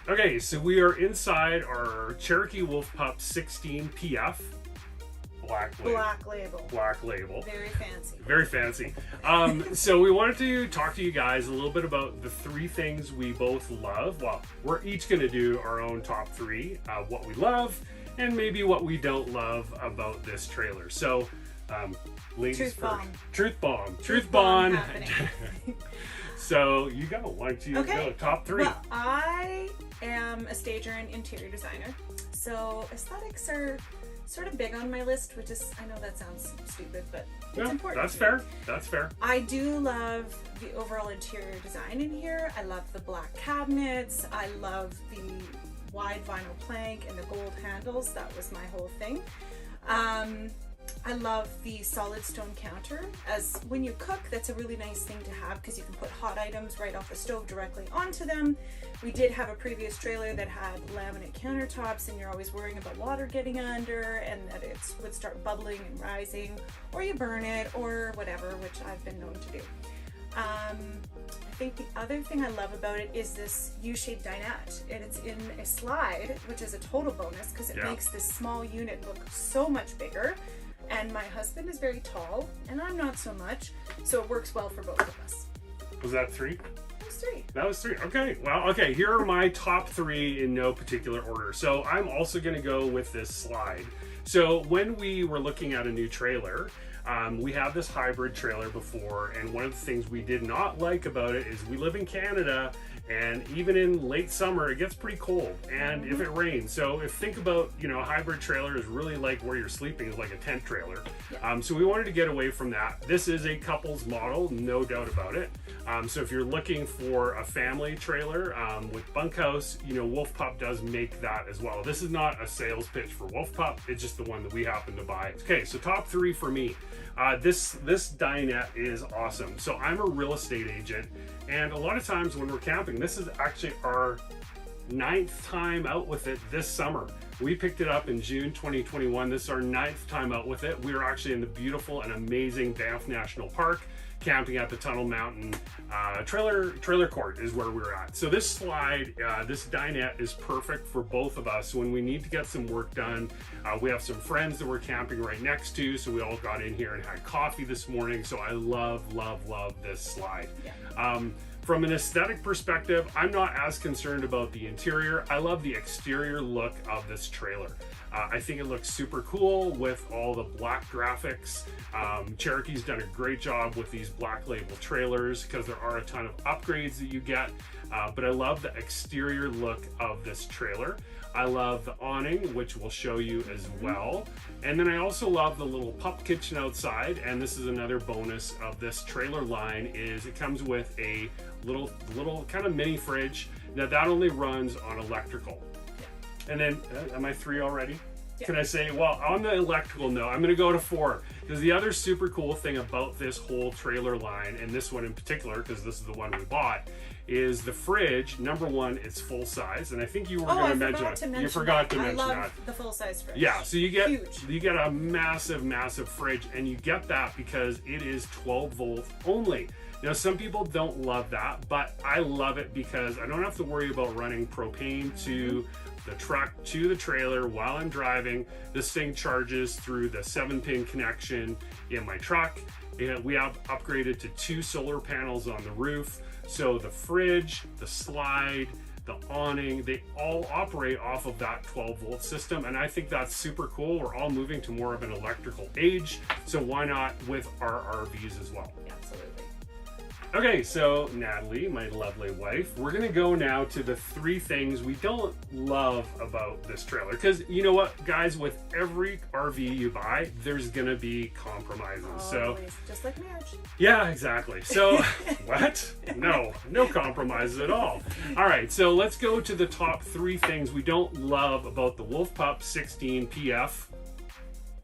Okay, so we are inside our Cherokee Wolf Pup 16 PF. Black label. Black label. Very fancy. Very fancy. So we wanted to talk to you guys a little bit about the 3 things we both love. Well, we're each going to do our own top 3, what we love, and maybe what we don't love about this trailer. So, ladies first. Truth bomb. Happening. So you go. Why don't you go? Top 3. Well, I am a stager and interior designer, so aesthetics are sort of big on my list, which is, I know that sounds stupid, but it's important. That's fair. That's fair. I do love the overall interior design in here. I love the black cabinets. I love the wide vinyl plank and the gold handles. That was my whole thing. I love the solid stone counter, as when you cook, that's a really nice thing to have because you can put hot items right off the stove directly onto them. We did have a previous trailer that had laminate countertops, and you're always worrying about water getting under and that it would start bubbling and rising, or you burn it or whatever, which I've been known to do. I think the other thing I love about it is this U-shaped dinette, and it's in a slide, which is a total bonus because it makes this small unit look so much bigger. And my husband is very tall, and I'm not so much, so it works well for both of us. Was that 3? That was 3. That was 3. Okay. Well, okay. Here are my top 3 in no particular order. So I'm also going to go with this slide. So when we were looking at a new trailer, we had this hybrid trailer before, and one of the things we did not like about it is we live in Canada, and even in late summer it gets pretty cold, and if it rains, so think about, a hybrid trailer is really like where you're sleeping is like a tent trailer. So we wanted to get away from that. This is a couple's model, no doubt about it. So if you're looking for a family trailer with bunkhouse, Wolf Pup does make that as well. This is not a sales pitch for Wolf Pup, it's just the one that we happen to buy. Okay, so top 3 for me. This dinette is awesome. So I'm a real estate agent, and a lot of times when we're camping, this is actually our 9th time out with it this summer. We picked it up in June 2021. This is our 9th time out with it. We are actually in the beautiful and amazing Banff National Park, camping at the Tunnel Mountain trailer court is where we're at. So this slide, this dinette is perfect for both of us when we need to get some work done. We have some friends that we're camping right next to, so we all got in here and had coffee this morning. So I love this slide. From an aesthetic perspective, I'm not as concerned about the interior. I love the exterior look of this trailer. I think it looks super cool with all the black graphics. Cherokee's done a great job with these black label trailers because there are a ton of upgrades that you get. But I love the exterior look of this trailer. I love the awning, which we'll show you as well. And then I also love the little pup kitchen outside. And this is another bonus of this trailer line, is it comes with a little kind of mini fridge. Now that only runs on electrical. And then, am I 3 already? Yeah. Can I say, well, on the electrical note, I'm going to go to 4. Because the other super cool thing about this whole trailer line, and this one in particular, because this is the one we bought, is the fridge. Number 1, it's full size, and I think you were going to mention it. You forgot to mention that. I love the full size fridge. Yeah, so you get a massive fridge, and you get that because it is 12 volt only. Now, some people don't love that, but I love it because I don't have to worry about running propane to the truck to the trailer while I'm driving. This thing charges through the 7-pin connection in my truck. We have upgraded to 2 solar panels on the roof. So the fridge, the slide, the awning, they all operate off of that 12 volt system. And I think that's super cool. We're all moving to more of an electrical age. So why not with our RVs as well? Absolutely. Okay, so Natalie, my lovely wife, we're gonna go now to the 3 things we don't love about this trailer. Because you know what, guys, with every RV you buy, there's gonna be compromises. Always. So just like marriage. Yeah, exactly. So what? No compromises at all. All right, so let's go to the top 3 things we don't love about the Wolf Pup 16 PF.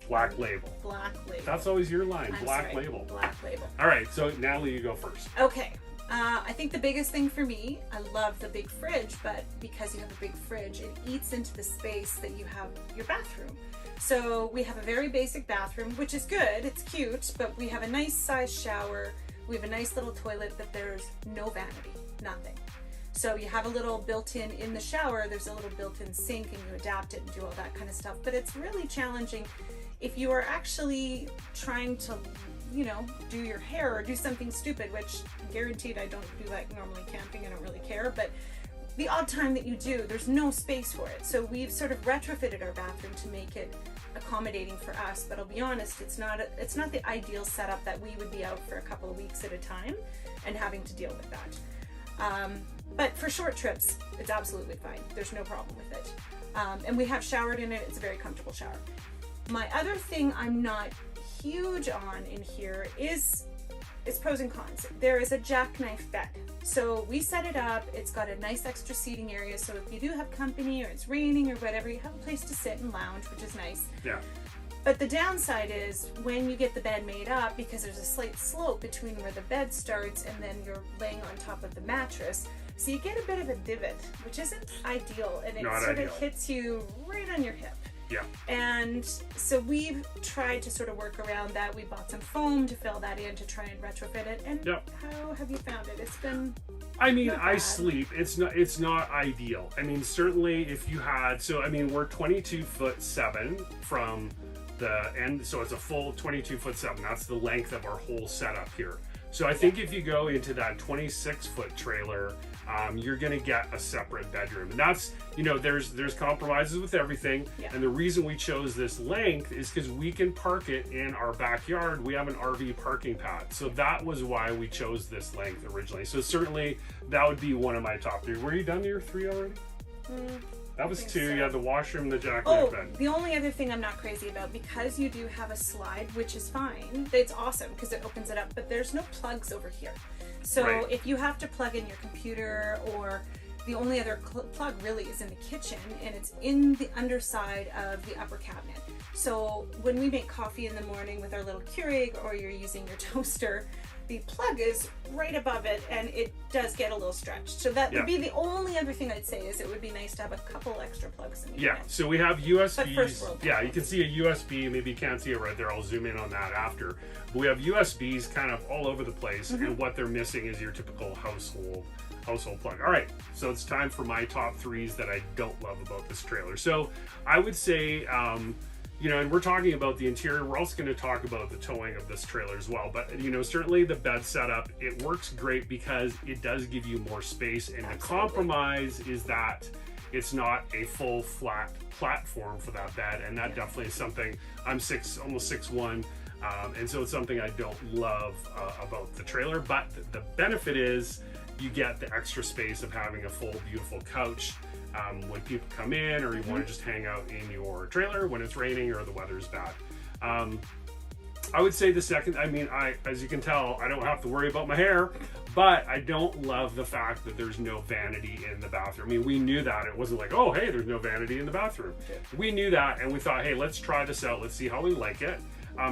Black label. Black label. That's always your line. Black label. Black label. All right, so Natalie, you go first. Okay. I think the biggest thing for me, I love the big fridge, but because you have a big fridge, it eats into the space that you have your bathroom. So we have a very basic bathroom, which is good. It's cute, but we have a nice size shower. We have a nice little toilet, but there's no vanity, nothing. So you have a little built-in the shower, there's a little built-in sink, and you adapt it and do all that kind of stuff. But it's really challenging if you are actually trying to, you know, do your hair or do something stupid, which guaranteed I don't do that normally camping, I don't really care, but the odd time that you do, there's no space for it. So we've sort of retrofitted our bathroom to make it accommodating for us, but I'll be honest, it's not the ideal setup that we would be out for a couple of weeks at a time and having to deal with that. But for short trips, it's absolutely fine. There's no problem with it. And we have showered in it. It's a very comfortable shower. My other thing I'm not huge on in here is pros and cons. There is a jackknife bed. So we set it up, it's got a nice extra seating area, so if you do have company or it's raining or whatever, you have a place to sit and lounge, which is nice. Yeah. But the downside is when you get the bed made up, because there's a slight slope between where the bed starts and then you're laying on top of the mattress, so you get a bit of a divot, which isn't ideal, and it sort of hits you right on your hip. Yeah. And so we've tried to sort of work around that. We bought some foam to fill that in to try and retrofit it. And how have you found it? It's been I sleep. It's not ideal. I mean, certainly if you had, so I mean, we're 22'7" from the end, so it's a full 22'7". That's the length of our whole setup here. So I think if you go into that 26-foot trailer, you're going to get a separate bedroom. And that's, you know, there's compromises with everything. Yeah. And the reason we chose this length is because we can park it in our backyard. We have an RV parking pad. So that was why we chose this length originally. So certainly that would be one of my top 3. Were you done to your 3 already? That was 2. So. You had the washroom, the jackknife bed. The only other thing I'm not crazy about, because you do have a slide, which is fine. It's awesome because it opens it up, but there's no plugs over here. So if you have to plug in your computer, or the only other plug really is in the kitchen, and it's in the underside of the upper cabinet. So when we make coffee in the morning with our little Keurig, or you're using your toaster, the plug is right above it, and it does get a little stretched. So that would be the only other thing I'd say, is it would be nice to have a couple extra plugs in the unit. So we have USBs. But first world you can see a USB. Maybe you can't see it right there. I'll zoom in on that after. But we have USBs kind of all over the place, and what they're missing is your typical household plug. All right, so it's time for my top 3s that I don't love about this trailer. So I would say, you know, and we're talking about the interior. We're also going to talk about the towing of this trailer as well. But, you know, certainly the bed setup, it works great because it does give you more space. And the compromise is that it's not a full flat platform for that bed. And that definitely is something, I'm almost 6'1", and so it's something I don't love about the trailer. But the benefit is you get the extra space of having a full, beautiful couch. When people come in, or you want to just hang out in your trailer when it's raining or the weather's bad. I would say the second, I mean, as you can tell, I don't have to worry about my hair, but I don't love the fact that there's no vanity in the bathroom. I mean, we knew that. It wasn't like, oh, hey, there's no vanity in the bathroom. We knew that, and we thought, hey, let's try this out. Let's see how we like it.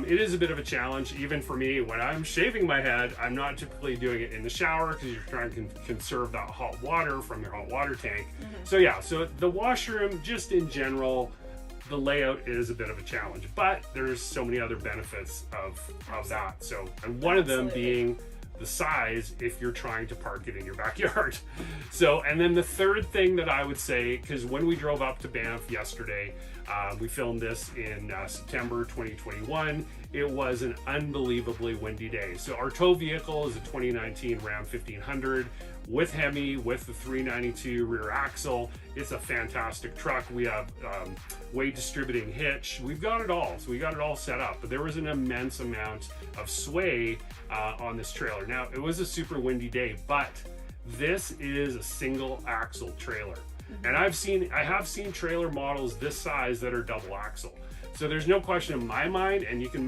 It is a bit of a challenge, even for me. When I'm shaving my head, I'm not typically doing it in the shower because you're trying to conserve that hot water from your hot water tank. So the washroom, just in general, the layout is a bit of a challenge, but there's so many other benefits of that. So, and one of them being the size if you're trying to park it in your backyard. So, and then the third thing that I would say, because when we drove up to Banff yesterday, we filmed this in September 2021. It was an unbelievably windy day. So our tow vehicle is a 2019 Ram 1500 with Hemi, with the 392 rear axle. It's a fantastic truck. We have weight distributing hitch. We've got it all. So we got it all set up. But there was an immense amount of sway on this trailer. Now, it was a super windy day, but this is a single axle trailer. And I have seen trailer models this size that are double axle. So there's no question in my mind, and you can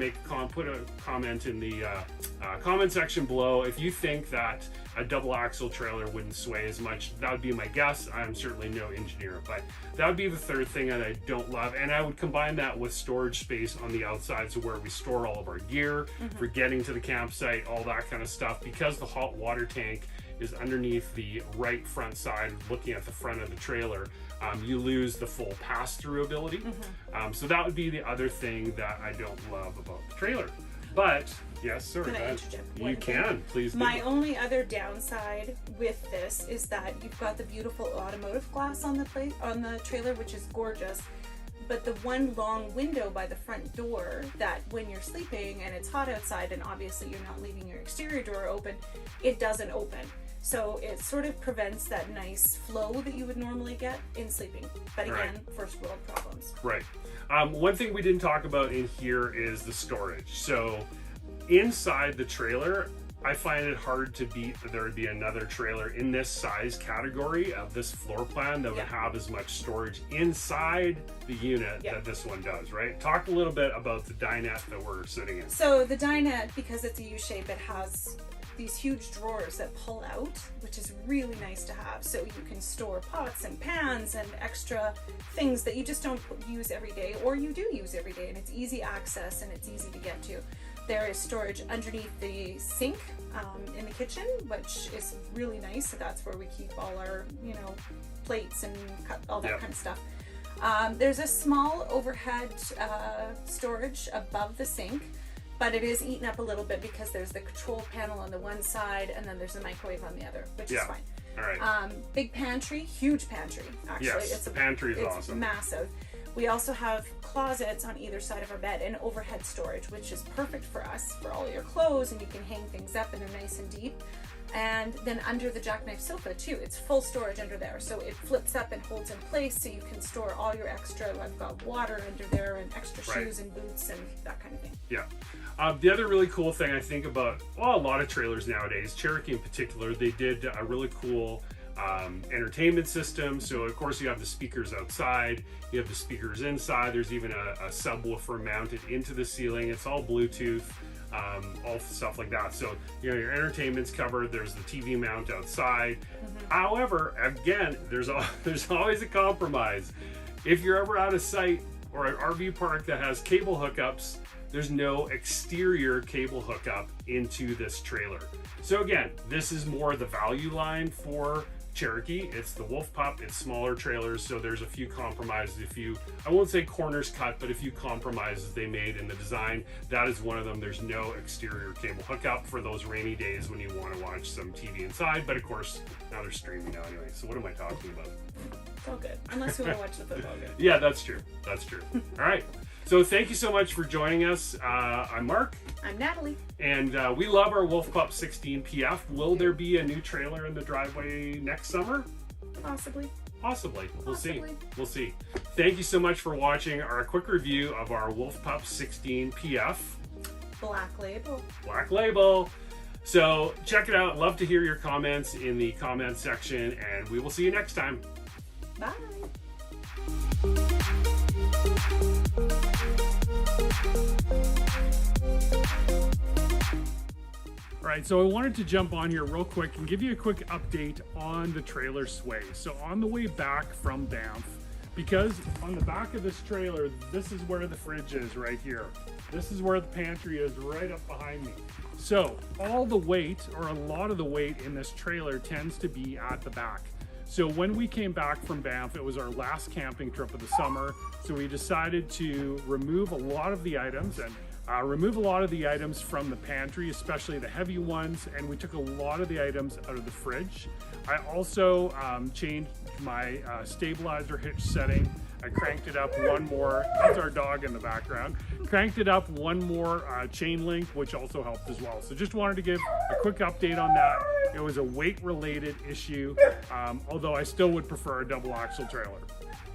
put a comment in the comment section below if you think that a double axle trailer wouldn't sway as much. That would be my guess. I'm certainly no engineer, but that would be the third thing that I don't love. And I would combine that with storage space on the outside, so where we store all of our gear for getting to the campsite, all that kind of stuff. Because the hot water tank is underneath the right front side, looking at the front of the trailer, you lose the full pass-through ability. So that would be the other thing that I don't love about the trailer. But Yes, sir. Can I interject? You can, please do. My only other downside with this is that you've got the beautiful automotive glass on the trailer, which is gorgeous. But the one long window by the front door that when you're sleeping and it's hot outside and obviously you're not leaving your exterior door open, it doesn't open. So it sort of prevents that nice flow that you would normally get in sleeping. But again, first world problems. Right. One thing we didn't talk about in here is the storage. So inside the trailer, I find it hard to beat that there would be another trailer in this size category of this floor plan that would have as much storage inside the unit that this one does, right? Talk a little bit about the dinette that we're sitting in. So the dinette, because it's a U shape, it has these huge drawers that pull out, which is really nice to have. So you can store pots and pans and extra things that you just don't use every day, or you do use every day, and it's easy access and it's easy to get to. There is storage underneath the sink in the kitchen, which is really nice. So that's where we keep all our, plates and all that kind of stuff. There's a small overhead storage above the sink, but it is eaten up a little bit because there's the control panel on the one side and then there's a microwave on the other, which is fine. All right. Big pantry, huge pantry, actually. Yes, the pantry is awesome. Massive. We also have closets on either side of our bed and overhead storage, which is perfect for us, for all your clothes, and you can hang things up and they're nice and deep. And then under the jackknife sofa too, it's full storage under there. So it flips up and holds in place so you can store all your extra, I've got water under there and extra shoes and boots and that kind of thing. Yeah. The other really cool thing I think about, a lot of trailers nowadays, Cherokee in particular, they did a really cool entertainment system. So of course you have the speakers outside, you have the speakers inside, there's even a subwoofer mounted into the ceiling. It's all Bluetooth, all stuff like that. So your entertainment's covered, there's the TV mount outside. However, again, there's always a compromise. If you're ever out of sight or an RV park that has cable hookups, there's no exterior cable hookup into this trailer. So again, this is more the value line for Cherokee. It's the Wolf Pup, it's smaller trailers, so there's a few compromises, I won't say corners cut, but a few compromises they made in the design. That is one of them. There's no exterior cable hookup for those rainy days when you want to watch some TV inside, but of course, now they're streaming now anyway, so what am I talking about? It's all good, unless you want to watch the football game. Yeah, that's true. All right. So thank you so much for joining us. I'm Mark. I'm Natalie. And we love our Wolf Pup 16 PF. Will there be a new trailer in the driveway next summer? Possibly. We'll see. Thank you so much for watching our quick review of our Wolf Pup 16 PF. Black label. So check it out. Love to hear your comments in the comment section, and we will see you next time. Bye. All right, so I wanted to jump on here real quick and give you a quick update on the trailer sway. So on the way back from Banff, because on the back of this trailer, this is where the fridge is right here. This is where the pantry is right up behind me. So all the weight, or a lot of the weight in this trailer tends to be at the back. So when we came back from Banff, it was our last camping trip of the summer. So we decided to remove a lot of the items from the pantry, especially the heavy ones, and we took a lot of the items out of the fridge. I also changed my stabilizer hitch setting. I cranked it up one more. That's our dog in the background. Cranked it up one more chain link, which also helped as well. So just wanted to give a quick update on that. It was a weight related issue, although I still would prefer a double axle trailer.